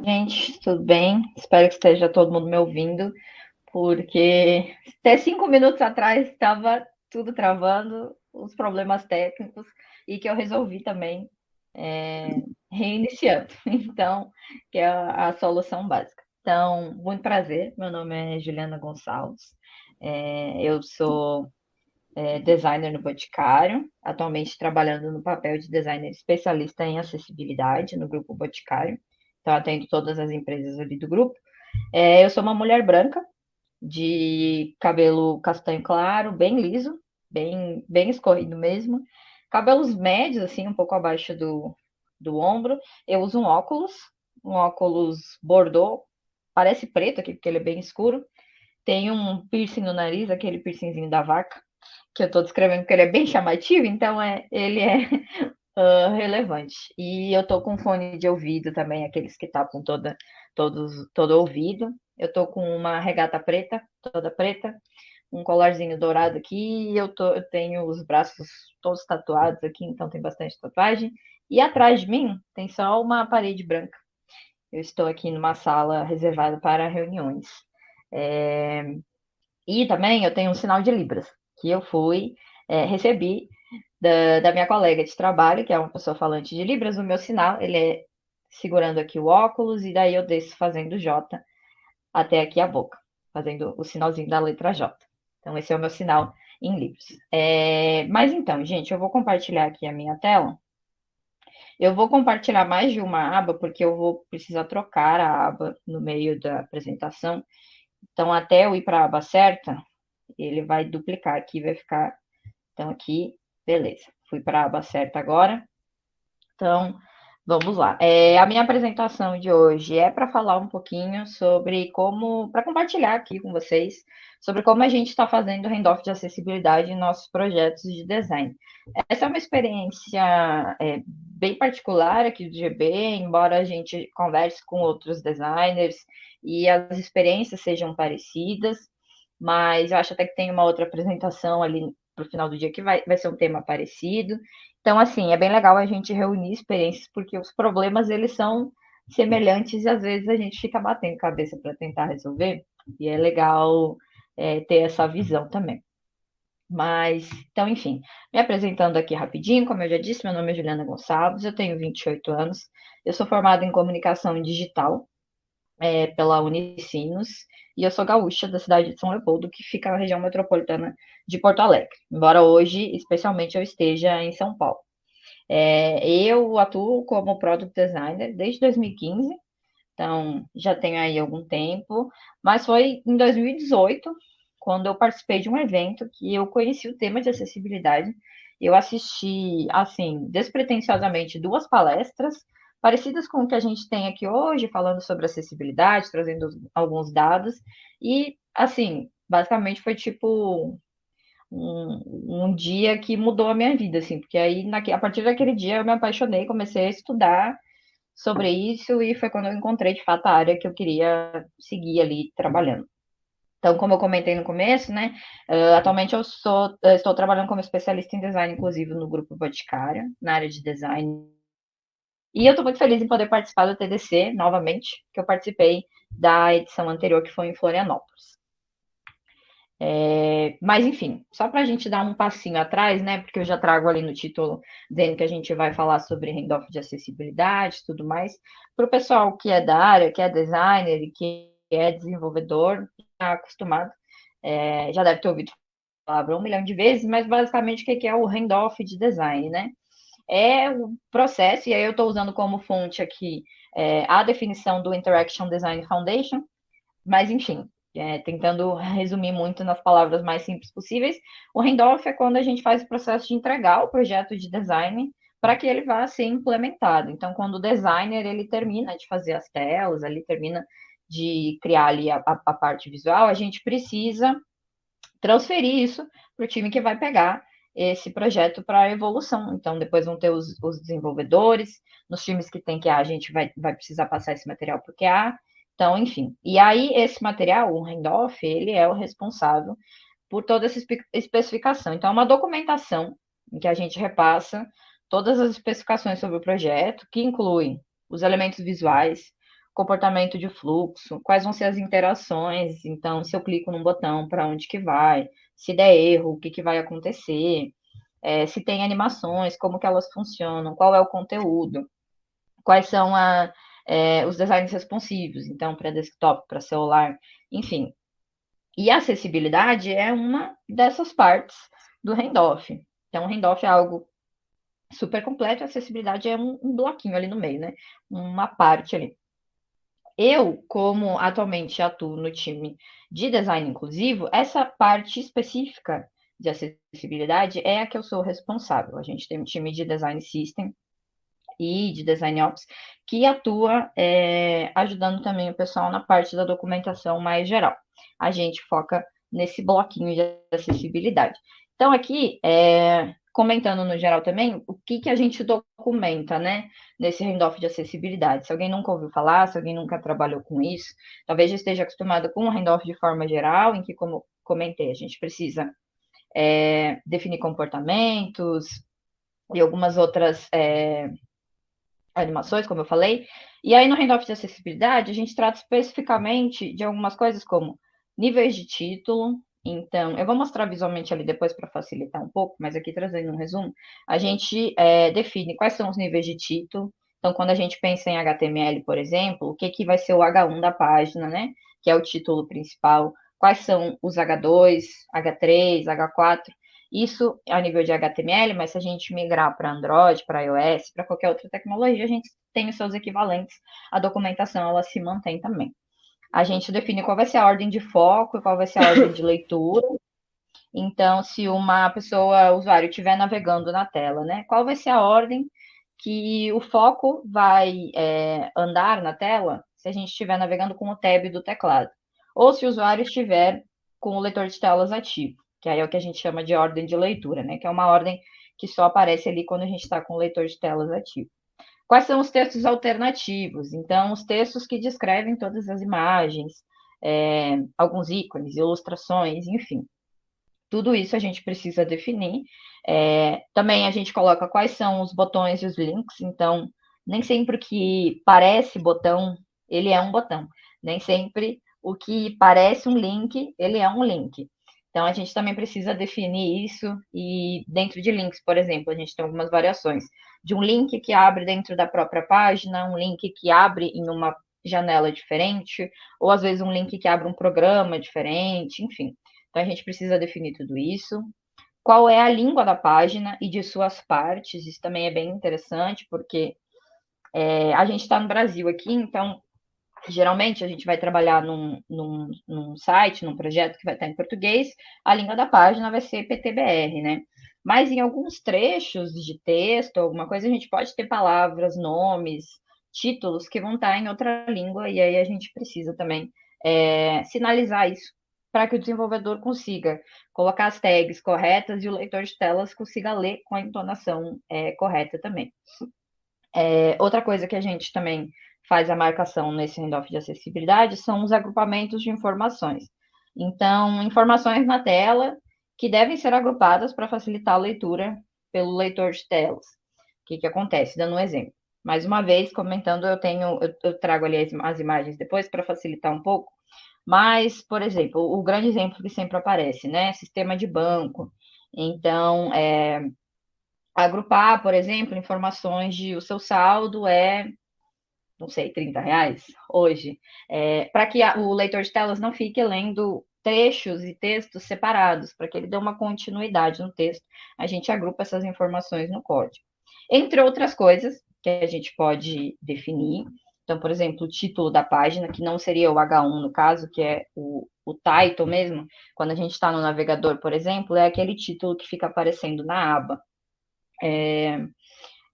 Gente, tudo bem? Espero que esteja todo mundo me ouvindo, porque até 5 minutos atrás estava tudo travando, os problemas técnicos, e que eu resolvi também reiniciando. Então, que é a solução básica. Então, muito prazer, meu nome é Juliana Gonçalves, eu sou designer no Boticário, atualmente trabalhando no papel de designer especialista em acessibilidade no Grupo Boticário. Então, atendo todas as empresas ali do grupo. Eu sou uma mulher branca, de cabelo castanho claro, bem liso, bem escorrido mesmo. Cabelos médios, assim, um pouco abaixo do ombro. Eu uso um óculos bordô, parece preto aqui, porque ele é bem escuro. Tem um piercing no nariz, aquele piercingzinho da vaca, que eu estou descrevendo porque ele é bem chamativo, então ele é relevante. E eu tô com fone de ouvido também, aqueles que tapam todo o ouvido. Eu tô com uma regata preta, toda preta, um colarzinho dourado aqui, e eu tenho os braços todos tatuados aqui, então tem bastante tatuagem. E atrás de mim tem só uma parede branca. Eu estou aqui numa sala reservada para reuniões. É, E também eu tenho um sinal de Libras, que recebi da minha colega de trabalho, que é uma pessoa falante de Libras. O meu sinal, ele é segurando aqui o óculos, e daí eu desço fazendo J até aqui a boca, fazendo o sinalzinho da letra J. Então, esse é o meu sinal em Libras. Mas então, gente, eu vou compartilhar aqui a minha tela. Eu vou compartilhar mais de uma aba, porque eu vou precisar trocar a aba no meio da apresentação. Então, até eu ir para a aba certa, ele vai duplicar aqui, vai ficar. Então, aqui, beleza. Fui para a aba certa agora. Então, vamos lá. A minha apresentação de hoje é para falar um pouquinho sobre como, para compartilhar aqui com vocês, sobre como a gente está fazendo handoff de acessibilidade em nossos projetos de design. Essa é uma experiência bem particular aqui do GB, embora a gente converse com outros designers e as experiências sejam parecidas, mas eu acho até que tem uma outra apresentação ali para o final do dia que vai ser um tema parecido. Então, assim, é bem legal a gente reunir experiências, porque os problemas, eles são semelhantes e às vezes a gente fica batendo cabeça para tentar resolver, e é legal ter essa visão também. Mas, então, enfim, me apresentando aqui rapidinho, como eu já disse, meu nome é Juliana Gonçalves, eu tenho 28 anos, eu sou formada em comunicação digital pela Unicinos, e eu sou gaúcha da cidade de São Leopoldo, que fica na região metropolitana de Porto Alegre, embora hoje, especialmente, eu esteja em São Paulo. Eu atuo como Product Designer desde 2015, então já tenho aí algum tempo, mas foi em 2018, quando eu participei de um evento que eu conheci o tema de acessibilidade. Eu assisti, assim, despretensiosamente, duas palestras, parecidas com o que a gente tem aqui hoje, falando sobre acessibilidade, trazendo alguns dados, e, assim, basicamente foi tipo um dia que mudou a minha vida, assim, porque aí a partir daquele dia eu me apaixonei, comecei a estudar sobre isso e foi quando eu encontrei de fato a área que eu queria seguir ali trabalhando. Então, como eu comentei no começo, né, atualmente estou trabalhando como especialista em design inclusivo no Grupo Boticário, na área de design. E eu estou muito feliz em poder participar do TDC novamente, que eu participei da edição anterior, que foi em Florianópolis. Mas, enfim, só para a gente dar um passinho atrás, né? Porque eu já trago ali no título dizendo que a gente vai falar sobre handoff de acessibilidade e tudo mais. Para o pessoal que é da área, que é designer e que é desenvolvedor, está acostumado, já deve ter ouvido a palavra 1 milhão de vezes, mas basicamente o que é o handoff de design, né? É o processo, e aí eu estou usando como fonte aqui a definição do Interaction Design Foundation, mas, enfim, tentando resumir muito nas palavras mais simples possíveis, o handoff é quando a gente faz o processo de entregar o projeto de design para que ele vá ser implementado. Então, quando o designer ele termina de fazer as telas, ele termina de criar ali a parte visual, a gente precisa transferir isso para o time que vai pegar esse projeto para a evolução. Então, depois vão ter os desenvolvedores, nos times que tem QA, a gente vai precisar passar esse material para o QA. Então, enfim. E aí, esse material, o handoff, ele é o responsável por toda essa especificação. Então, é uma documentação em que a gente repassa todas as especificações sobre o projeto, que incluem os elementos visuais, comportamento de fluxo, quais vão ser as interações, então, se eu clico num botão, para onde que vai, se der erro, o que, que vai acontecer, se tem animações, como que elas funcionam, qual é o conteúdo, quais são os designs responsivos, então, para desktop, para celular, enfim. E a acessibilidade é uma dessas partes do handoff. Então, o handoff é algo super completo, a acessibilidade é um bloquinho ali no meio, né? Uma parte ali. Eu, como atualmente atuo no time de design inclusivo, essa parte específica de acessibilidade é a que eu sou responsável. A gente tem um time de design system e de design ops que atua ajudando também o pessoal na parte da documentação mais geral. A gente foca nesse bloquinho de acessibilidade. Então, aqui, comentando no geral também, o que, que a gente documenta, né, nesse handoff de acessibilidade. Se alguém nunca ouviu falar, se alguém nunca trabalhou com isso, talvez já esteja acostumado com o handoff de forma geral, em que, como comentei, a gente precisa definir comportamentos e algumas outras animações, como eu falei. E aí, no handoff de acessibilidade, a gente trata especificamente de algumas coisas como níveis de título. Então, eu vou mostrar visualmente ali depois para facilitar um pouco, mas aqui trazendo um resumo, a gente define quais são os níveis de título. Então, quando a gente pensa em HTML, por exemplo, o que, que vai ser o H1 da página, né? Que é o título principal. Quais são os H2, H3, H4. Isso a nível de HTML, mas se a gente migrar para Android, para iOS, para qualquer outra tecnologia, a gente tem os seus equivalentes. A documentação ela se mantém também. A gente define qual vai ser a ordem de foco e qual vai ser a ordem de leitura. Então, se uma pessoa, usuário, estiver navegando na tela, né, qual vai ser a ordem que o foco vai andar na tela se a gente estiver navegando com o tab do teclado? Ou se o usuário estiver com o leitor de telas ativo, que aí é o que a gente chama de ordem de leitura, né, que é uma ordem que só aparece ali quando a gente está com o leitor de telas ativo. Quais são os textos alternativos? Então, os textos que descrevem todas as imagens, alguns ícones, ilustrações, enfim. Tudo isso a gente precisa definir. Também a gente coloca quais são os botões e os links. Então, nem sempre o que parece botão, ele é um botão. Nem sempre o que parece um link, ele é um link. Então, a gente também precisa definir isso. E dentro de links, por exemplo, a gente tem algumas variações. De um link que abre dentro da própria página, um link que abre em uma janela diferente, ou às vezes um link que abre um programa diferente, enfim. Então, a gente precisa definir tudo isso. Qual é a língua da página e de suas partes? Isso também é bem interessante, porque a gente está no Brasil aqui, então, geralmente, a gente vai trabalhar num site, num projeto que vai estar em português, a língua da página vai ser PTBR, né? Mas em alguns trechos de texto, alguma coisa, a gente pode ter palavras, nomes, títulos que vão estar em outra língua, e aí a gente precisa também sinalizar isso para que o desenvolvedor consiga colocar as tags corretas e o leitor de telas consiga ler com a entonação correta também. Outra coisa que a gente também faz a marcação nesse handoff de acessibilidade são os agrupamentos de informações. Então, informações na tela que devem ser agrupadas para facilitar a leitura pelo leitor de telas. O que, que acontece? Dando um exemplo. Mais uma vez, comentando, eu trago ali as imagens depois para facilitar um pouco. Mas, por exemplo, o grande exemplo que sempre aparece, né? Sistema de banco. Então, agrupar, por exemplo, informações de o seu saldo não sei, R$ 30 hoje, para que o leitor de telas não fique lendo trechos e textos separados, para que ele dê uma continuidade no texto, a gente agrupa essas informações no código. Entre outras coisas que a gente pode definir, então, por exemplo, o título da página, que não seria o H1 no caso, que é o title mesmo, quando a gente está no navegador, por exemplo, é aquele título que fica aparecendo na aba.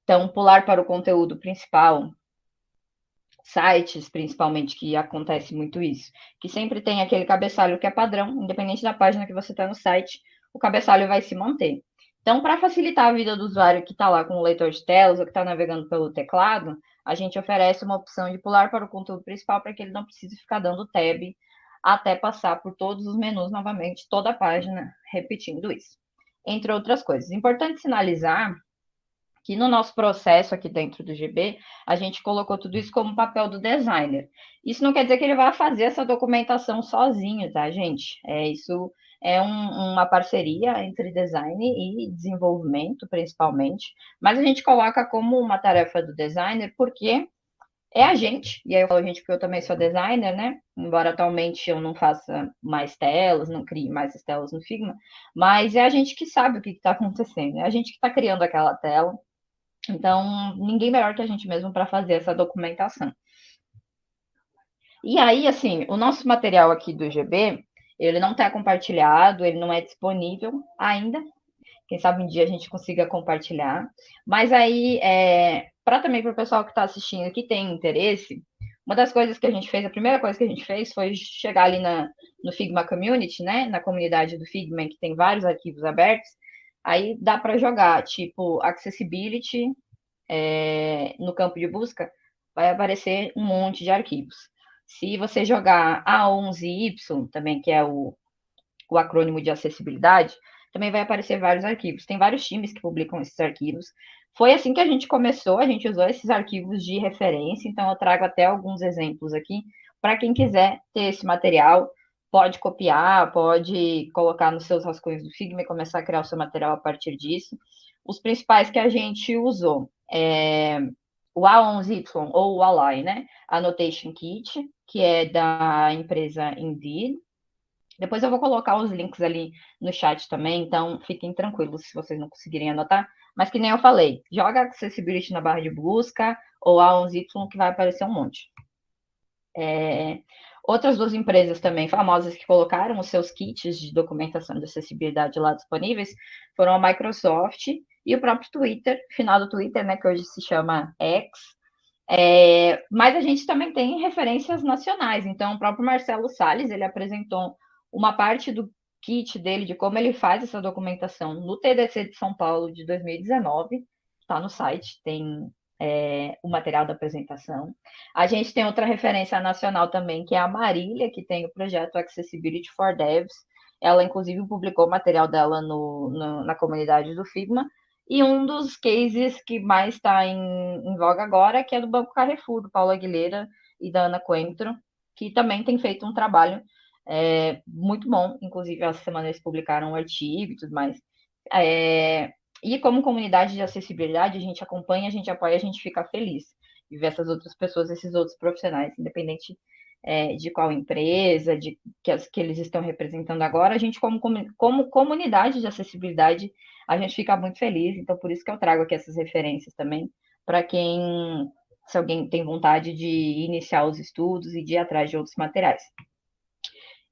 Então, pular para o conteúdo principal, sites, principalmente, que acontece muito isso, que sempre tem aquele cabeçalho que é padrão, independente da página que você está no site, o cabeçalho vai se manter. Então, para facilitar a vida do usuário que está lá com o leitor de telas ou que está navegando pelo teclado, a gente oferece uma opção de pular para o conteúdo principal para que ele não precise ficar dando tab até passar por todos os menus novamente, toda a página, repetindo isso. Entre outras coisas. Importante sinalizar que no nosso processo aqui dentro do GB, a gente colocou tudo isso como papel do designer. Isso não quer dizer que ele vai fazer essa documentação sozinho, tá, gente? Isso é uma parceria entre design e desenvolvimento, principalmente, mas a gente coloca como uma tarefa do designer porque é a gente, e aí eu falo a gente porque eu também sou designer, né? Embora atualmente eu não faça mais telas, não crie mais as telas no Figma, mas é a gente que sabe o que está acontecendo, é a gente que está criando aquela tela, então ninguém melhor que a gente mesmo para fazer essa documentação. E aí, assim, o nosso material aqui do GB, ele não está compartilhado, ele não é disponível ainda, quem sabe um dia a gente consiga compartilhar. Mas aí, para também para o pessoal que está assistindo que tem interesse, uma das coisas que a gente fez, a primeira coisa que a gente fez foi chegar ali no Figma Community, né? Na comunidade do Figma, que tem vários arquivos abertos. Aí dá para jogar, tipo, Accessibility no campo de busca, vai aparecer um monte de arquivos. Se você jogar A11Y, também, que é o acrônimo de acessibilidade, também vai aparecer vários arquivos. Tem vários times que publicam esses arquivos. Foi assim que a gente começou, a gente usou esses arquivos de referência, então eu trago até alguns exemplos aqui para quem quiser ter esse material. Pode copiar, pode colocar nos seus rascunhos do Figma e começar a criar o seu material a partir disso. Os principais que a gente usou o A11Y ou o Ally, né? Annotation Kit, que é da empresa Indeed. Depois eu vou colocar os links ali no chat também, então fiquem tranquilos se vocês não conseguirem anotar. Mas que nem eu falei, joga Accessibility na barra de busca ou A11Y que vai aparecer um monte. Outras duas empresas também famosas que colocaram os seus kits de documentação de acessibilidade lá disponíveis foram a Microsoft e o próprio Twitter, final do Twitter, né, que hoje se chama X. Mas a gente também tem referências nacionais. Então, o próprio Marcelo Salles, ele apresentou uma parte do kit dele, de como ele faz essa documentação no TDC de São Paulo de 2019. Está no site, tem o material da apresentação. A gente tem outra referência nacional também, que é a Marília, que tem o projeto Accessibility for Devs. Ela, inclusive, publicou o material dela na comunidade do Figma. E um dos cases que mais está em voga agora, que é do Banco Carrefour, do Paulo Aguilera e da Ana Coentro, que também tem feito um trabalho muito bom. Inclusive, essa semana eles publicaram um artigo e tudo mais. E como comunidade de acessibilidade, a gente acompanha, a gente apoia, a gente fica feliz de ver essas outras pessoas, esses outros profissionais, independente de qual empresa, que eles estão representando agora, a gente, como comunidade de acessibilidade, a gente fica muito feliz. Então, por isso que eu trago aqui essas referências também, para se alguém tem vontade de iniciar os estudos e de ir atrás de outros materiais.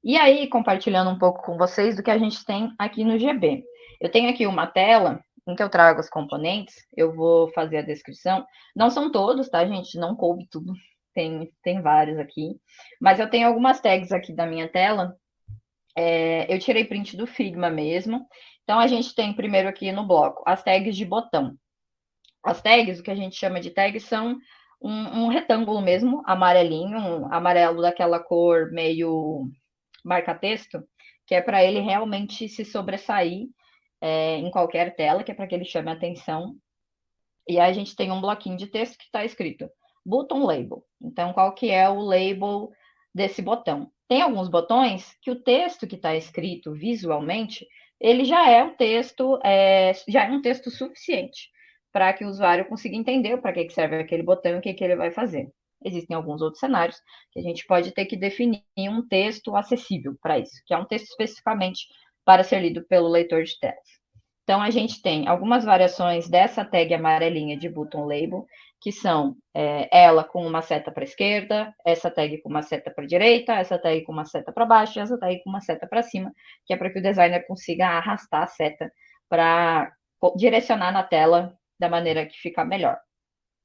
E aí, compartilhando um pouco com vocês do que a gente tem aqui no GB. Eu tenho aqui uma tela em que eu trago os componentes, eu vou fazer a descrição. Não são todos, tá, gente? Não coube tudo, tem vários aqui. Mas eu tenho algumas tags aqui da minha tela. Eu tirei print do Figma mesmo. Então, a gente tem primeiro aqui no bloco as tags de botão. As tags, o que a gente chama de tags, são um retângulo mesmo, amarelinho, um amarelo daquela cor meio marca-texto, que é para ele realmente se sobressair em qualquer tela, que é para que ele chame a atenção. E aí a gente tem um bloquinho de texto que está escrito Button Label. Então, qual que é o label desse botão? Tem alguns botões que o texto que está escrito visualmente, ele já é o texto, já é um texto suficiente para que o usuário consiga entender para que serve aquele botão e o que ele vai fazer. Existem alguns outros cenários que a gente pode ter que definir um texto acessível para isso, que é um texto especificamente para ser lido pelo leitor de telas. Então, a gente tem algumas variações dessa tag amarelinha de button label, que são ela com uma seta para a esquerda, essa tag com uma seta para a direita, essa tag com uma seta para baixo e essa tag com uma seta para cima, que é para que o designer consiga arrastar a seta para direcionar na tela da maneira que fica melhor.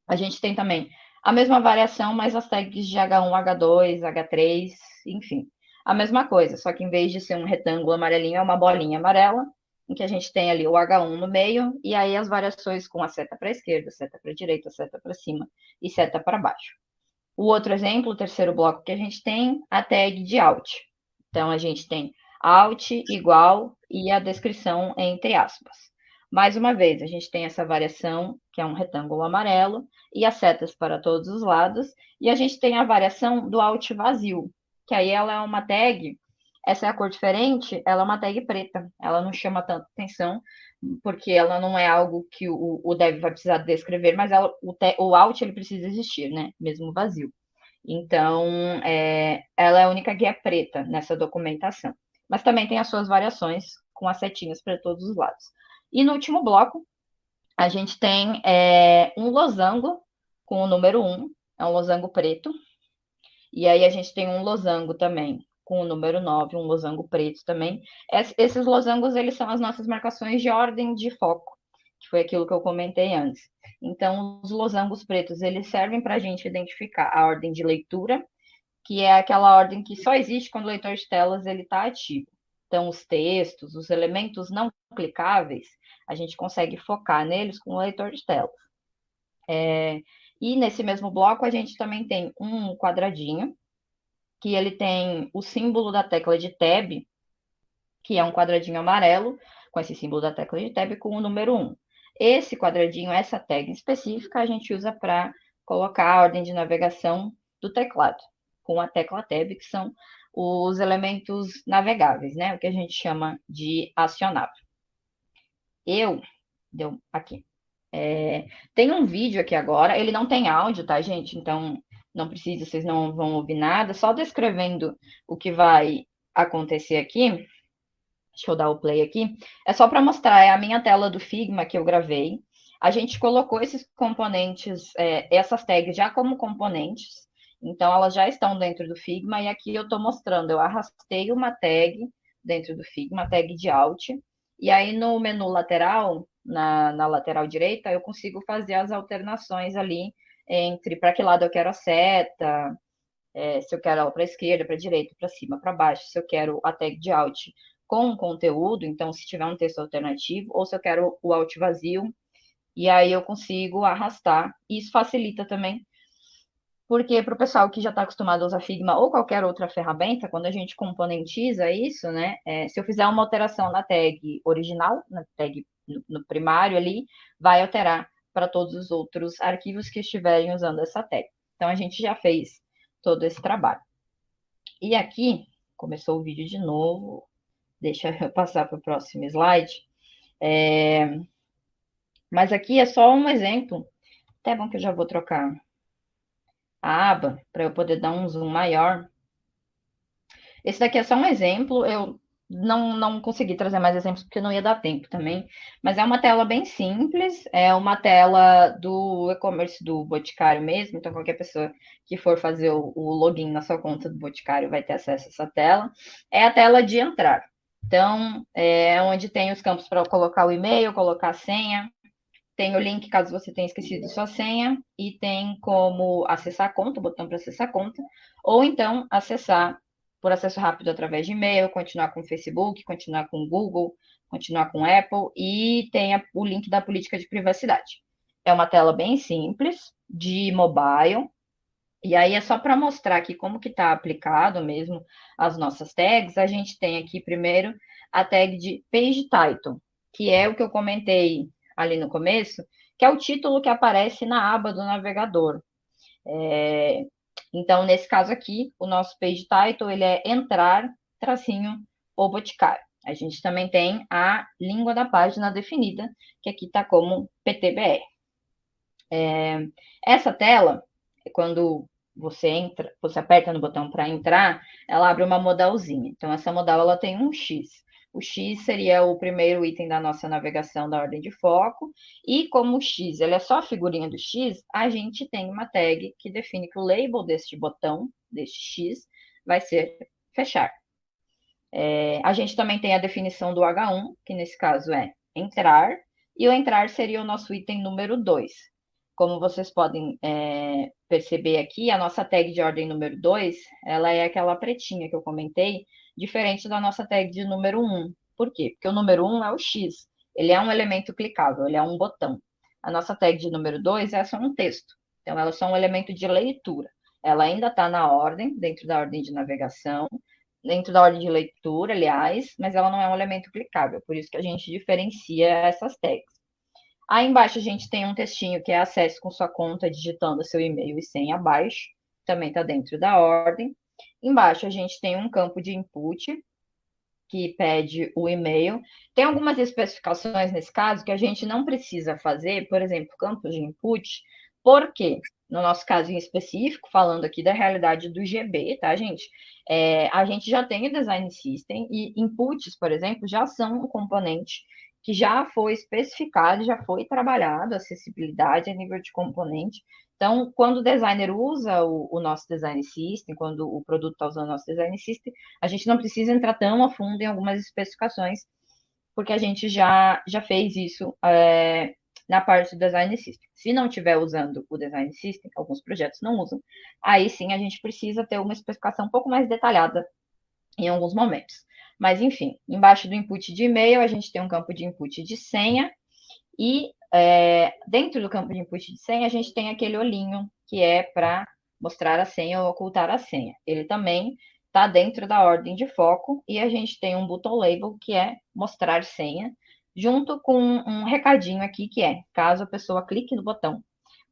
A gente tem também a mesma variação, mas as tags de H1, H2, H3, enfim. A mesma coisa, só que em vez de ser um retângulo amarelinho, é uma bolinha amarela, em que a gente tem ali o H1 no meio, e aí as variações com a seta para a esquerda, seta para a direita, seta para cima e seta para baixo. O outro exemplo, o terceiro bloco que a gente tem, a tag de Alt. Então, a gente tem Alt igual e a descrição entre aspas. Mais uma vez, a gente tem essa variação que é um retângulo amarelo, e as setas para todos os lados. E a gente tem a variação do alt vazio, que aí ela é uma tag, essa é a cor diferente, ela é uma tag preta, ela não chama tanta atenção, porque ela não é algo que o dev vai precisar descrever, mas o alt ele precisa existir, né? Mesmo vazio. Então, ela é a única que é preta nessa documentação. Mas também tem as suas variações com as setinhas para todos os lados. E no último bloco, a gente tem um losango com o número 1, é um losango preto. E aí a gente tem um losango também com o número 9, um losango preto também. Esses losangos, eles são as nossas marcações de ordem de foco, que foi aquilo que eu comentei antes. Então, os losangos pretos, eles servem para a gente identificar a ordem de leitura, que é aquela ordem que só existe quando o leitor de telas ele está ativo. Então, os textos, os elementos não clicáveis, a gente consegue focar neles com o leitor de telas. E nesse mesmo bloco, a gente também tem um quadradinho, que ele tem o símbolo da tecla de Tab, que é um quadradinho amarelo, com esse símbolo da tecla de Tab com o número 1. Esse quadradinho, essa tag específica, a gente usa para colocar a ordem de navegação do teclado, com a tecla Tab, que são os elementos navegáveis, né? O que a gente chama de acionável. Deu aqui. Tem um vídeo aqui agora, ele não tem áudio, tá, gente? Então, não precisa, vocês não vão ouvir nada, só descrevendo o que vai acontecer aqui. Deixa eu dar o play aqui. É só para mostrar, é a minha tela do Figma que eu gravei. A gente colocou esses componentes, essas tags já como componentes, então elas já estão dentro do Figma, e aqui eu estou mostrando, eu arrastei uma tag dentro do Figma, a tag de Alt, e aí no menu lateral, na lateral direita, eu consigo fazer as alternações ali entre para que lado eu quero a seta, se eu quero ela para a esquerda, para a direita, para cima, para baixo, se eu quero a tag de Alt com conteúdo, então se tiver um texto alternativo, ou se eu quero o Alt vazio, e aí eu consigo arrastar. Isso facilita também, porque para o pessoal que já está acostumado a usar Figma ou qualquer outra ferramenta, quando a gente componentiza isso, né? Se eu fizer uma alteração na tag original, na tag no primário ali, vai alterar para todos os outros arquivos que estiverem usando essa tag. Então a gente já fez todo esse trabalho. E aqui, começou o vídeo de novo, deixa eu passar para o próximo slide. Mas aqui é só um exemplo. Até bom que eu já vou trocar a aba para eu poder dar um zoom maior. Esse daqui é só um exemplo. Eu não consegui trazer mais exemplos porque não ia dar tempo também. Mas é uma tela bem simples. É uma tela do e-commerce do Boticário mesmo. Então, qualquer pessoa que for fazer o login na sua conta do Boticário vai ter acesso a essa tela. É a tela de entrar. Então, é onde tem os campos para colocar o e-mail, colocar a senha. Tem o link caso você tenha esquecido sua senha. E tem como acessar a conta, o botão para acessar a conta. Ou então, acessar por acesso rápido através de e-mail, continuar com o Facebook, continuar com o Google, continuar com o Apple. E tem o link da política de privacidade. É uma tela bem simples, de mobile. E aí é só para mostrar aqui como que está aplicado mesmo as nossas tags. A gente tem aqui primeiro a tag de Page Title, que é o que eu comentei ali no começo, que é o título que aparece na aba do navegador. Então, nesse caso aqui, o nosso Page Title ele é entrar, tracinho, o Boticário. A gente também tem a língua da página definida, que aqui está como PTBR. Essa tela, quando você entra, você aperta no botão para entrar, ela abre uma modalzinha. Então, essa modal ela tem um X. O X seria o primeiro item da nossa navegação da ordem de foco. E como o X ele é só a figurinha do X, a gente tem uma tag que define que o label deste botão, deste X, vai ser fechar. A gente também tem a definição do H1, que nesse caso é entrar, e o entrar seria o nosso item número 2. Como vocês podem perceber aqui, a nossa tag de ordem número 2, ela é aquela pretinha que eu comentei, diferente da nossa tag de número 1. Por quê? Porque o número 1 é o X, ele é um elemento clicável, ele é um botão. A nossa tag de número 2 é só um texto, então ela é só um elemento de leitura. Ela ainda está na ordem, dentro da ordem de navegação, dentro da ordem de leitura, aliás, mas ela não é um elemento clicável, por isso que a gente diferencia essas tags. Aí embaixo a gente tem um textinho que é acesso com sua conta, digitando seu e-mail e senha abaixo. Também está dentro da ordem. Embaixo a gente tem um campo de input, que pede o e-mail. Tem algumas especificações nesse caso que a gente não precisa fazer, por exemplo, campos de input, porque, no nosso caso em específico, falando aqui da realidade do GB, tá, gente? A gente já tem o Design System e inputs, por exemplo, já são um componente que já foi especificado, já foi trabalhado, acessibilidade a nível de componente. Então, quando o designer usa o nosso design system, quando o produto está usando o nosso design system, a gente não precisa entrar tão a fundo em algumas especificações, porque a gente já fez isso na parte do design system. Se não estiver usando o design system, alguns projetos não usam, aí sim a gente precisa ter uma especificação um pouco mais detalhada em alguns momentos. Mas, enfim, embaixo do input de e-mail, a gente tem um campo de input de senha, e dentro do campo de input de senha, a gente tem aquele olhinho que é para mostrar a senha ou ocultar a senha. Ele também está dentro da ordem de foco e a gente tem um button label que é mostrar senha, junto com um recadinho aqui que é, caso a pessoa clique no botão,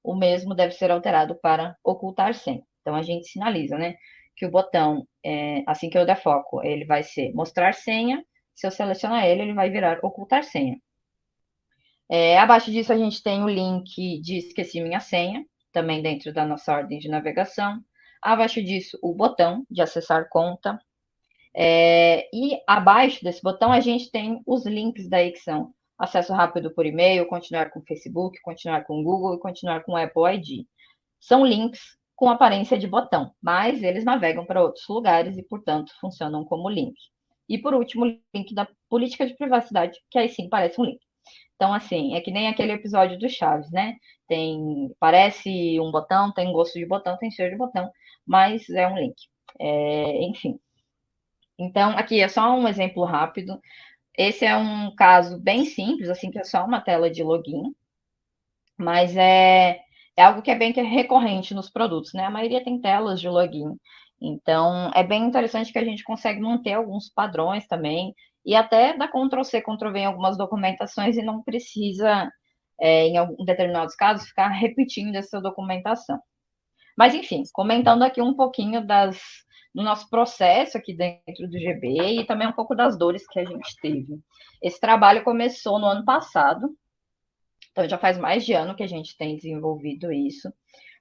o mesmo deve ser alterado para ocultar senha. Então a gente sinaliza, né, que o botão, assim que eu der foco, ele vai ser mostrar senha. Se eu selecionar ele, ele vai virar ocultar senha. Abaixo disso, a gente tem o link de esqueci minha senha, também dentro da nossa ordem de navegação. Abaixo disso, o botão de acessar conta. E abaixo desse botão, a gente tem os links daí que são acesso rápido por e-mail, continuar com o Facebook, continuar com o Google e continuar com o Apple ID. São links com aparência de botão, mas eles navegam para outros lugares e, portanto, funcionam como link. E, por último, o link da política de privacidade, que aí sim parece um link. Então, assim, é que nem aquele episódio do Chaves, né? Parece um botão, tem gosto de botão, tem cheiro de botão, mas é um link. Enfim. Então, aqui é só um exemplo rápido. Esse é um caso bem simples, assim, que é só uma tela de login, mas é algo que é bem recorrente nos produtos, né? A maioria tem telas de login. Então, é bem interessante que a gente consegue manter alguns padrões também, e até dar Ctrl+C, Ctrl+V em algumas documentações e não precisa, em determinados casos, ficar repetindo essa documentação. Mas, enfim, comentando aqui um pouquinho do nosso processo aqui dentro do GB e também um pouco das dores que a gente teve. Esse trabalho começou no ano passado, então já faz mais de ano que a gente tem desenvolvido isso.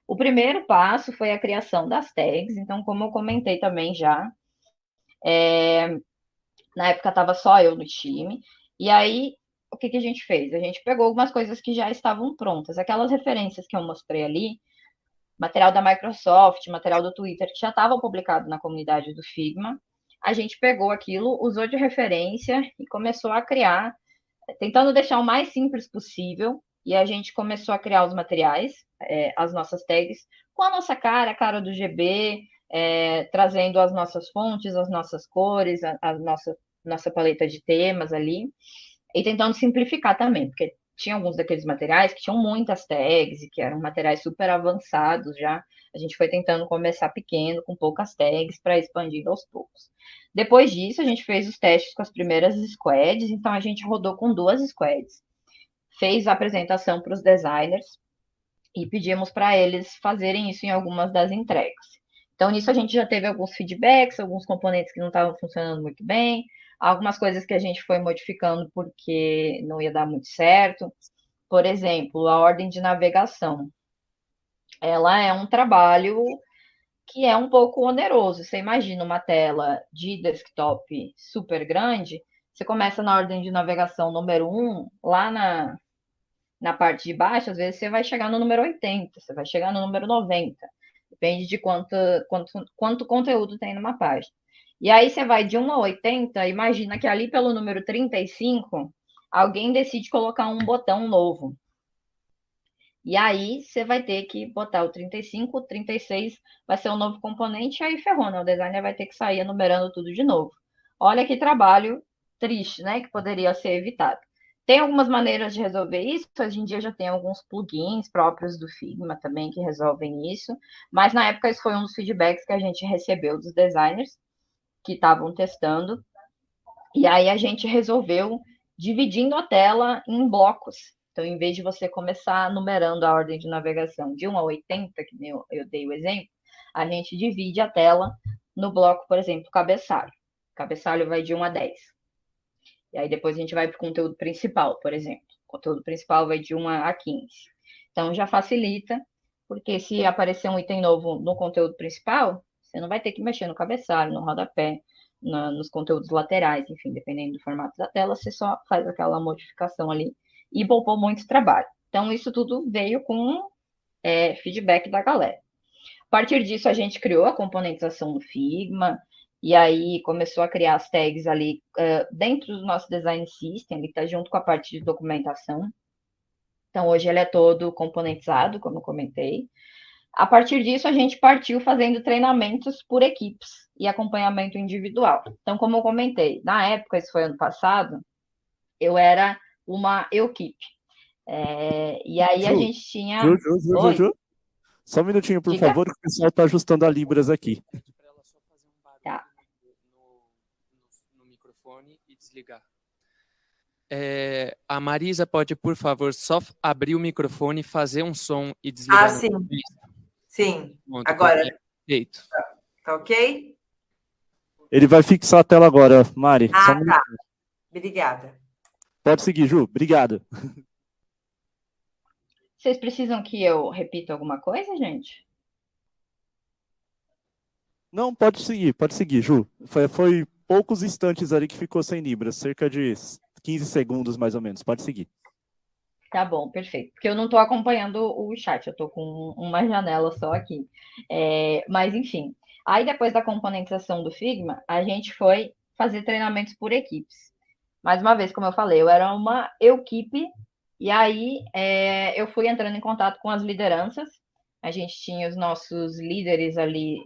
O primeiro passo foi a criação das tags, então, como eu comentei também já, na época estava só eu no time, e aí o que a gente fez? A gente pegou algumas coisas que já estavam prontas, aquelas referências que eu mostrei ali, material da Microsoft, material do Twitter, que já estava publicado na comunidade do Figma, a gente pegou aquilo, usou de referência e começou a criar, tentando deixar o mais simples possível, e a gente começou a criar os materiais, as nossas tags, com a nossa cara, a cara do GB, trazendo as nossas fontes, as nossas cores, a nossa paleta de temas ali, e tentando simplificar também, porque tinha alguns daqueles materiais que tinham muitas tags e que eram materiais super avançados já. A gente foi tentando começar pequeno, com poucas tags, para expandir aos poucos. Depois disso, a gente fez os testes com as primeiras squads, então a gente rodou com 2 squads, fez a apresentação para os designers e pedimos para eles fazerem isso em algumas das entregas. Então, nisso a gente já teve alguns feedbacks, alguns componentes que não estavam funcionando muito bem, algumas coisas que a gente foi modificando porque não ia dar muito certo. Por exemplo, a ordem de navegação. Ela é um trabalho que é um pouco oneroso. Você imagina uma tela de desktop super grande, você começa na ordem de navegação número 1, lá na parte de baixo, às vezes você vai chegar no número 80, você vai chegar no número 90. Depende de quanto conteúdo tem numa página. E aí você vai de 1 a 80, imagina que ali pelo número 35, alguém decide colocar um botão novo. E aí você vai ter que botar o 35, o 36 vai ser o novo componente, e aí ferrou, né? O designer vai ter que sair enumerando tudo de novo. Olha que trabalho triste, né? Que poderia ser evitado. Tem algumas maneiras de resolver isso. Hoje em dia já tem alguns plugins próprios do Figma também que resolvem isso. Mas na época isso foi um dos feedbacks que a gente recebeu dos designers que estavam testando. E aí a gente resolveu dividindo a tela em blocos. Então, em vez de você começar numerando a ordem de navegação de 1 a 80, que eu dei o exemplo, a gente divide a tela no bloco, por exemplo, cabeçalho. O cabeçalho vai de 1 a 10. E aí depois a gente vai para o conteúdo principal, por exemplo. O conteúdo principal vai de 1 a 15. Então já facilita, porque se aparecer um item novo no conteúdo principal, você não vai ter que mexer no cabeçalho, no rodapé, nos conteúdos laterais, enfim, dependendo do formato da tela, você só faz aquela modificação ali e poupou muito trabalho. Então, isso tudo veio com feedback da galera. A partir disso, a gente criou a componentização no Figma, e aí começou a criar as tags ali dentro do nosso design system, ele está junto com a parte de documentação. Então, hoje ele é todo componentizado, como eu comentei. A partir disso, a gente partiu fazendo treinamentos por equipes e acompanhamento individual. Então, como eu comentei, na época, isso foi ano passado, eu era uma equipe. E aí a gente tinha. Oi, Ju. Só um minutinho, por diga. favor, que o pessoal está ajustando a Libras aqui. Tá. No microfone e desligar. A Marisa pode, por favor, só abrir o microfone, fazer um som e desligar. Sim. Sim. Pronto, Agora. Perfeito. Tá ok? Ele vai fixar a tela agora, Mari. Tá. Obrigada. Pode seguir, Ju. Obrigado. Vocês precisam que eu repita alguma coisa, gente? Não, pode seguir, Ju. Foi poucos instantes ali que ficou sem Libras, cerca de 15 segundos mais ou menos. Pode seguir. Tá bom, perfeito. Porque eu não estou acompanhando o chat, eu estou com uma janela só aqui. Mas, enfim. Aí, depois da componentização do Figma, a gente foi fazer treinamentos por equipes. Mais uma vez, como eu falei, eu era uma equipe, e aí eu fui entrando em contato com as lideranças. A gente tinha os nossos líderes ali,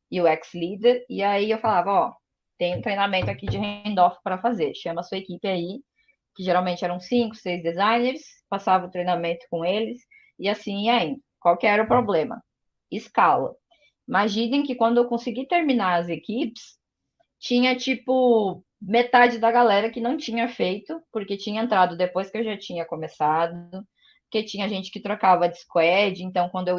UX Leader, e aí eu falava, ó, tem um treinamento aqui de handoff para fazer, chama a sua equipe aí, que geralmente eram 5, 6 designers, passava o treinamento com eles, e assim ia indo. Qual que era o problema? Escala. Imaginem que quando eu consegui terminar as equipes, tinha tipo metade da galera que não tinha feito, porque tinha entrado depois que eu já tinha começado, porque tinha gente que trocava de squad, então quando eu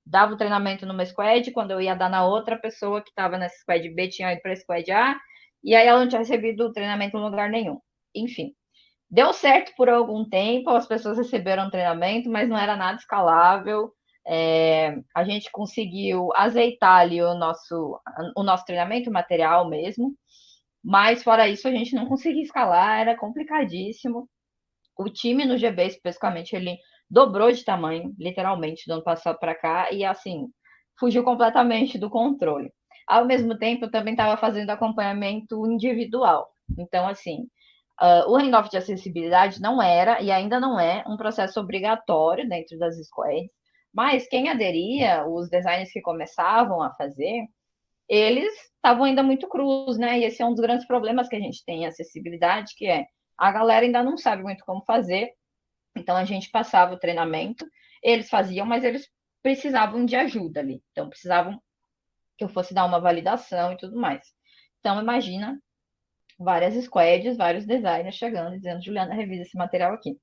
dava o treinamento numa squad, quando eu ia dar na outra, pessoa que estava nessa squad B tinha ido para a squad A, e aí ela não tinha recebido o treinamento em lugar nenhum. Enfim, deu certo por algum tempo, as pessoas receberam treinamento, mas não era nada escalável. A gente conseguiu azeitar ali o nosso treinamento, o material mesmo, mas fora isso a gente não conseguia escalar, era complicadíssimo. O time no GB especificamente, ele dobrou de tamanho, literalmente, do ano passado para cá, e assim, fugiu completamente do controle. Ao mesmo tempo, eu também estava fazendo acompanhamento individual. Então, assim, o handoff de acessibilidade não era e ainda não é um processo obrigatório dentro das squads, mas quem aderia, os designers que começavam a fazer, eles estavam ainda muito crus, né? E esse é um dos grandes problemas que a gente tem em acessibilidade, que é a galera ainda não sabe muito como fazer, então a gente passava o treinamento, eles faziam, mas eles precisavam de ajuda ali, então precisavam que eu fosse dar uma validação e tudo mais. Então imagina várias squads, vários designers chegando e dizendo, Juliana, revisa esse material aqui.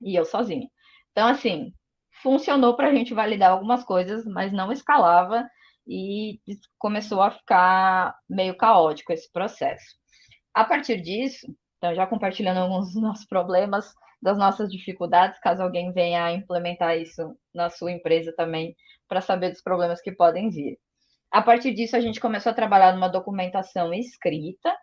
E eu sozinha. Então, assim, funcionou para a gente validar algumas coisas, mas não escalava e começou a ficar meio caótico esse processo. A partir disso, então já compartilhando alguns dos nossos problemas, das nossas dificuldades, caso alguém venha a implementar isso na sua empresa também, para saber dos problemas que podem vir. A partir disso, a gente começou a trabalhar numa documentação escrita,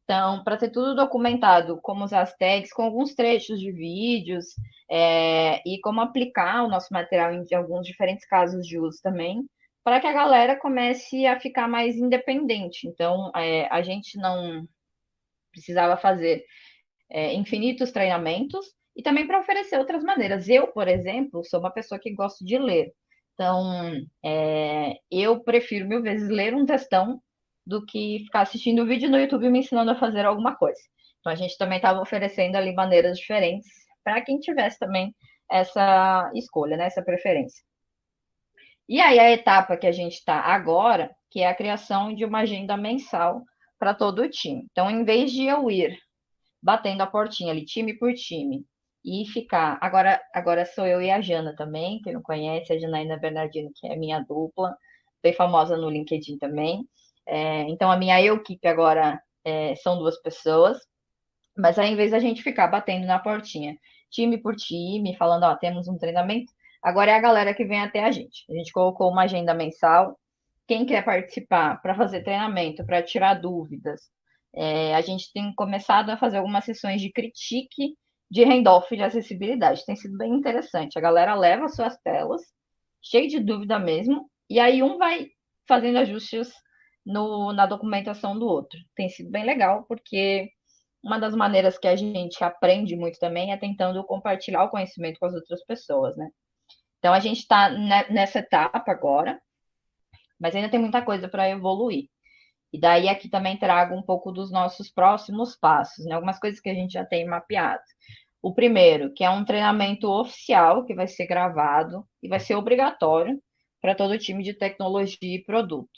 então, para ter tudo documentado, como usar as tags, com alguns trechos de vídeos, e como aplicar o nosso material em alguns diferentes casos de uso também, para que a galera comece a ficar mais independente. Então, a gente não precisava fazer infinitos treinamentos e também para oferecer outras maneiras. Eu, por exemplo, sou uma pessoa que gosto de ler. Então, eu prefiro mil vezes ler um textão do que ficar assistindo o vídeo no YouTube me ensinando a fazer alguma coisa. Então, a gente também estava oferecendo ali maneiras diferentes para quem tivesse também essa escolha, né, essa preferência. E aí, a etapa que a gente está agora, que é a criação de uma agenda mensal para todo o time. Então, em vez de eu ir batendo a portinha ali, time por time, e ficar. Agora sou eu e a Jana também, quem não conhece, a Janaína Bernardino, que é minha dupla, bem famosa no LinkedIn também. Então, a minha equipe agora são 2 pessoas, mas aí, em vez da gente ficar batendo na portinha, time por time, falando, ó, temos um treinamento, agora é a galera que vem até a gente. A gente colocou uma agenda mensal. Quem quer participar para fazer treinamento, para tirar dúvidas, a gente tem começado a fazer algumas sessões de critique de handoff de acessibilidade. Tem sido bem interessante. A galera leva suas telas, cheio de dúvida mesmo, e aí um vai fazendo ajustes na documentação do outro. Tem sido bem legal, porque uma das maneiras que a gente aprende muito também é tentando compartilhar o conhecimento com as outras pessoas, né? Então, a gente está nessa etapa agora, mas ainda tem muita coisa para evoluir. E daí aqui também trago um pouco dos nossos próximos passos, né? Algumas coisas que a gente já tem mapeado. O primeiro, que é um treinamento oficial que vai ser gravado e vai ser obrigatório para todo o time de tecnologia e produto.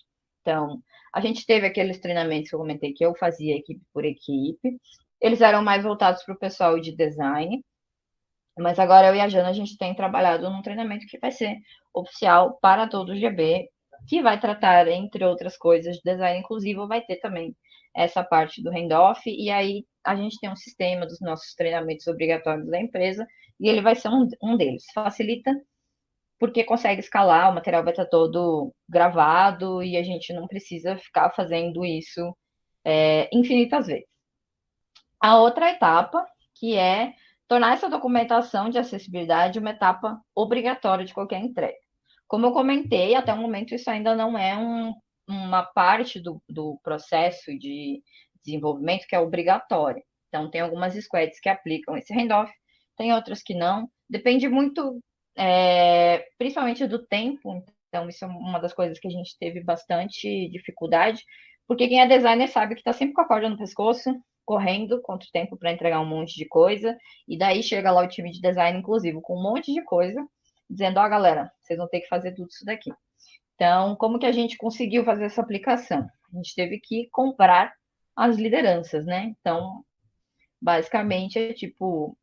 Então, a gente teve aqueles treinamentos que eu comentei que eu fazia equipe por equipe. Eles eram mais voltados para o pessoal de design, mas agora eu e a Jana, a gente tem trabalhado num treinamento que vai ser oficial para todo o GB, que vai tratar, entre outras coisas, de design inclusivo, vai ter também essa parte do handoff, e aí a gente tem um sistema dos nossos treinamentos obrigatórios da empresa, e ele vai ser um deles. Facilita porque consegue escalar, o material vai estar todo gravado, e a gente não precisa ficar fazendo isso infinitas vezes. A outra etapa, que é tornar essa documentação de acessibilidade uma etapa obrigatória de qualquer entrega. Como eu comentei, até o momento isso ainda não é uma parte do processo de desenvolvimento que é obrigatória. Então, tem algumas squads que aplicam esse handoff, tem outras que não. Depende muito, principalmente do tempo. Então, isso é uma das coisas que a gente teve bastante dificuldade, porque quem é designer sabe que está sempre com a corda no pescoço, correndo contra o tempo para entregar um monte de coisa, e daí chega lá o time de design inclusivo com um monte de coisa, dizendo, ó, galera, vocês vão ter que fazer tudo isso daqui. Então, como que a gente conseguiu fazer essa aplicação? A gente teve que comprar as lideranças, né? Então, basicamente é tipo,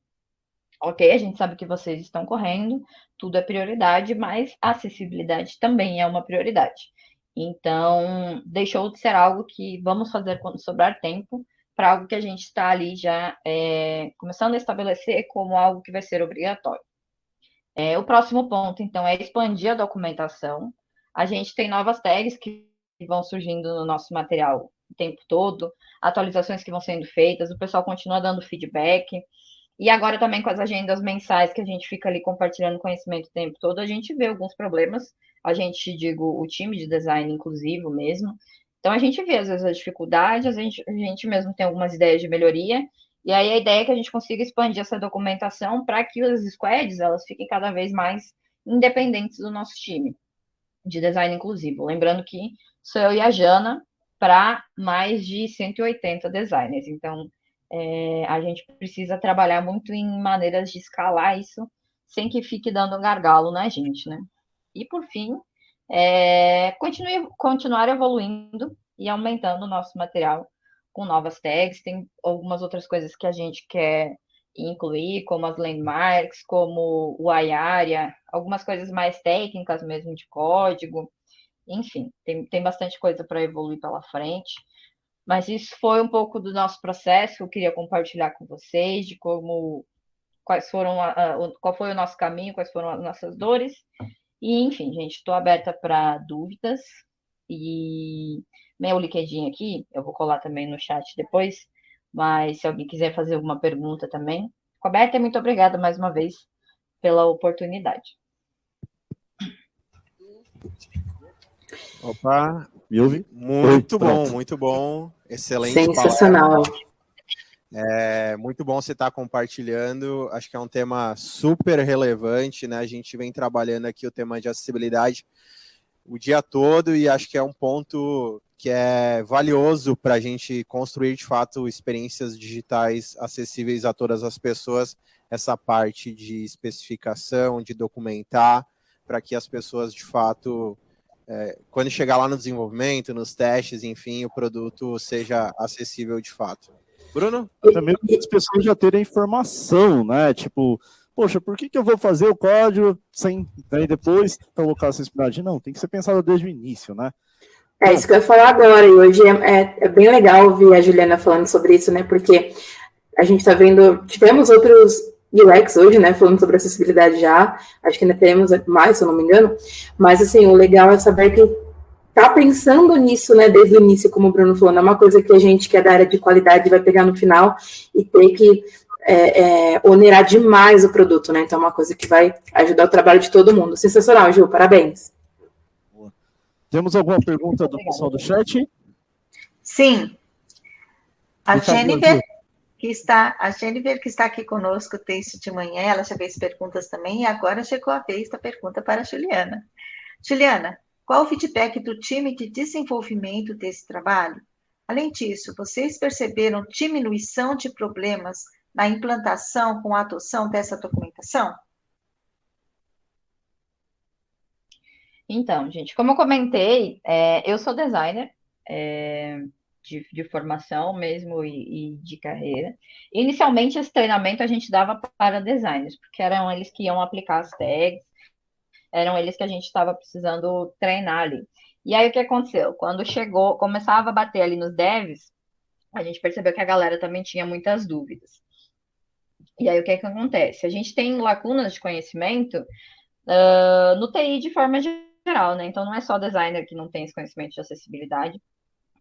ok, a gente sabe que vocês estão correndo, tudo é prioridade, mas a acessibilidade também é uma prioridade. Então, deixou de ser algo que vamos fazer quando sobrar tempo, para algo que a gente está ali já começando a estabelecer como algo que vai ser obrigatório. O próximo ponto, então, é expandir a documentação. A gente tem novas tags que vão surgindo no nosso material o tempo todo, atualizações que vão sendo feitas, o pessoal continua dando feedback. E agora também com as agendas mensais que a gente fica ali compartilhando conhecimento o tempo todo, a gente vê alguns problemas. A gente, digo, o time de design inclusivo mesmo. Então a gente vê às vezes as dificuldades, a gente mesmo tem algumas ideias de melhoria. E aí a ideia é que a gente consiga expandir essa documentação para que as squads elas fiquem cada vez mais independentes do nosso time de design inclusivo. Lembrando que sou eu e a Jana para mais de 180 designers. Então, a gente precisa trabalhar muito em maneiras de escalar isso sem que fique dando gargalo na gente, né? E, por fim, continuar evoluindo e aumentando o nosso material com novas tags. Tem algumas outras coisas que a gente quer incluir, como as landmarks, como o iArea, algumas coisas mais técnicas mesmo de código. Enfim, tem bastante coisa para evoluir pela frente. Mas isso foi um pouco do nosso processo. Eu queria compartilhar com vocês de quais foram qual foi o nosso caminho, quais foram as nossas dores. E, enfim, gente, estou aberta para dúvidas. E meu LinkedIn aqui, eu vou colar também no chat depois. Mas se alguém quiser fazer alguma pergunta também, fico aberta e muito obrigada mais uma vez pela oportunidade. Opa, Me ouve? muito bom, Pronto. muito bom. Excelente Sensacional. Muito bom você estar compartilhando. Acho que é um tema super relevante, né? A gente vem trabalhando aqui o tema de acessibilidade o dia todo e acho que é um ponto que é valioso para a gente construir, de fato, experiências digitais acessíveis a todas as pessoas. Essa parte de especificação, de documentar, para que as pessoas, de fato, quando chegar lá no desenvolvimento, nos testes, enfim, o produto seja acessível de fato. Bruno? Até mesmo as pessoas já terem informação, né? Tipo, poxa, por que eu vou fazer o código sem daí depois colocar a acessibilidade? Não, tem que ser pensado desde o início, né? É isso que eu ia falar agora, e hoje é bem legal ouvir a Juliana falando sobre isso, né? Porque a gente está vendo, tivemos outros UX hoje, né? Falando sobre acessibilidade já, acho que ainda teremos mais, se eu não me engano, mas assim, o legal é saber que tá pensando nisso, né, desde o início, como o Bruno falou, não é uma coisa que a gente que é da área de qualidade vai pegar no final e ter que onerar demais o produto, né? Então é uma coisa que vai ajudar o trabalho de todo mundo. Sensacional, Ju, parabéns. Temos alguma pergunta do pessoal do chat? Sim. A Por favor, Jennifer, Ju. a Jennifer, que está aqui conosco desde de manhã, ela já fez perguntas também, e agora chegou a vez da pergunta para a Juliana. Juliana, qual o feedback do time de desenvolvimento desse trabalho? Além disso, vocês perceberam diminuição de problemas na implantação com a adoção dessa documentação? Então, gente, como eu comentei, eu sou designer de formação mesmo e de carreira. Inicialmente, esse treinamento a gente dava para designers, porque eram eles que iam aplicar as tags, eram eles que a gente estava precisando treinar ali. E aí, o que aconteceu? Quando começava a bater ali nos devs, a gente percebeu que a galera também tinha muitas dúvidas. E aí, o que acontece? A gente tem lacunas de conhecimento no TI de forma geral, né? Então, não é só designer que não tem esse conhecimento de acessibilidade.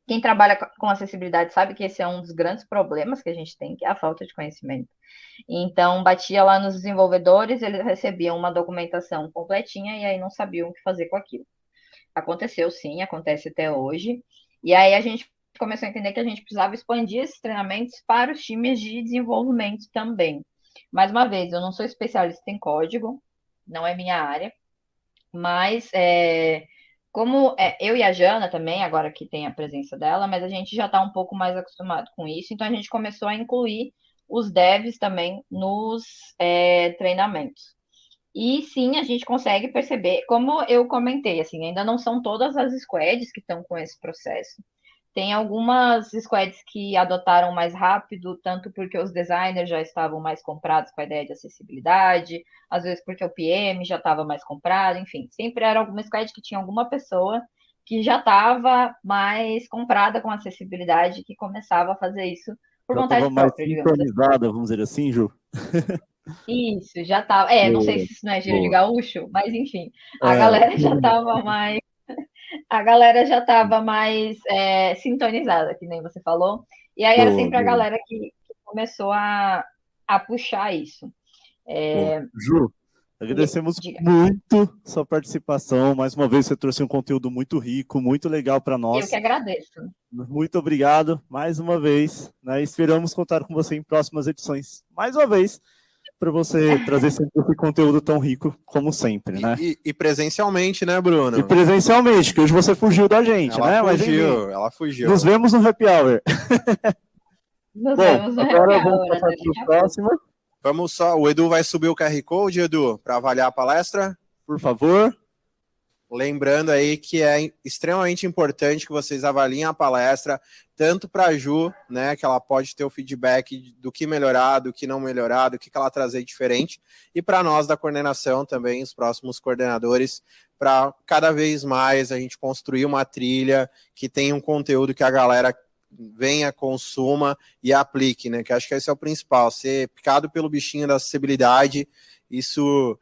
Quem trabalha com acessibilidade sabe que esse é um dos grandes problemas que a gente tem, que é a falta de conhecimento. Então, batia lá nos desenvolvedores, eles recebiam uma documentação completinha e aí não sabiam o que fazer com aquilo. Aconteceu sim, acontece até hoje. E aí a gente começou a entender que a gente precisava expandir esses treinamentos para os times de desenvolvimento também. Mais uma vez, eu não sou especialista em código, não é minha área, mas como eu e a Jana também, agora que tem a presença dela, mas a gente já está um pouco mais acostumado com isso, então a gente começou a incluir os devs também nos treinamentos. E sim, a gente consegue perceber, como eu comentei, assim, ainda não são todas as squads que estão com esse processo. Tem algumas squads que adotaram mais rápido, tanto porque os designers já estavam mais comprados com a ideia de acessibilidade, às vezes porque o PM já estava mais comprado, enfim, sempre era alguma squad que tinha alguma pessoa que já estava mais comprada com acessibilidade, que começava a fazer isso por Já vontade estava mais própria, digamos assim. sincronizada, vamos dizer assim, Ju? Isso, já estava. Não sei se isso não é gíria de Boa. gaúcho, mas enfim, a galera já estava mais. A galera já estava mais sintonizada, que nem você falou. E aí era Boa, sempre a boa. galera que começou a puxar isso. Ju, agradecemos Diga. muito sua participação. Mais uma vez, você trouxe um conteúdo muito rico, muito legal para nós. Eu que agradeço. Muito obrigado mais uma vez, né? Esperamos contar com você em próximas edições. Mais uma vez, para você trazer sempre esse conteúdo tão rico como sempre, né? E presencialmente, né, Bruno? E presencialmente, que hoje você fugiu da gente, né? Ela fugiu. Nos vemos no Happy Hour. Nos Bom, vemos no agora Happy vamos Hour, passar né? para o próximo, Vamos só, o Edu vai subir o QR Code, Edu, para avaliar a palestra. por favor. Lembrando aí que é extremamente importante que vocês avaliem a palestra, tanto para a Ju, né, que ela pode ter o feedback do que melhorar, do que não melhorar, do que ela trazer diferente, e para nós da coordenação também, os próximos coordenadores, para cada vez mais a gente construir uma trilha que tenha um conteúdo que a galera venha, consuma e aplique, né, que acho que esse é o principal, ser picado pelo bichinho da acessibilidade, isso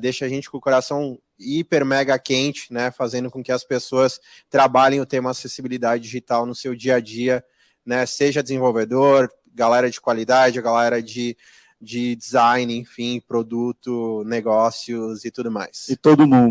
deixa a gente com o coração hiper mega quente, né, fazendo com que as pessoas trabalhem o tema acessibilidade digital no seu dia a dia, né, seja desenvolvedor, galera de qualidade, galera de design, enfim, produto, negócios e tudo mais. E todo mundo.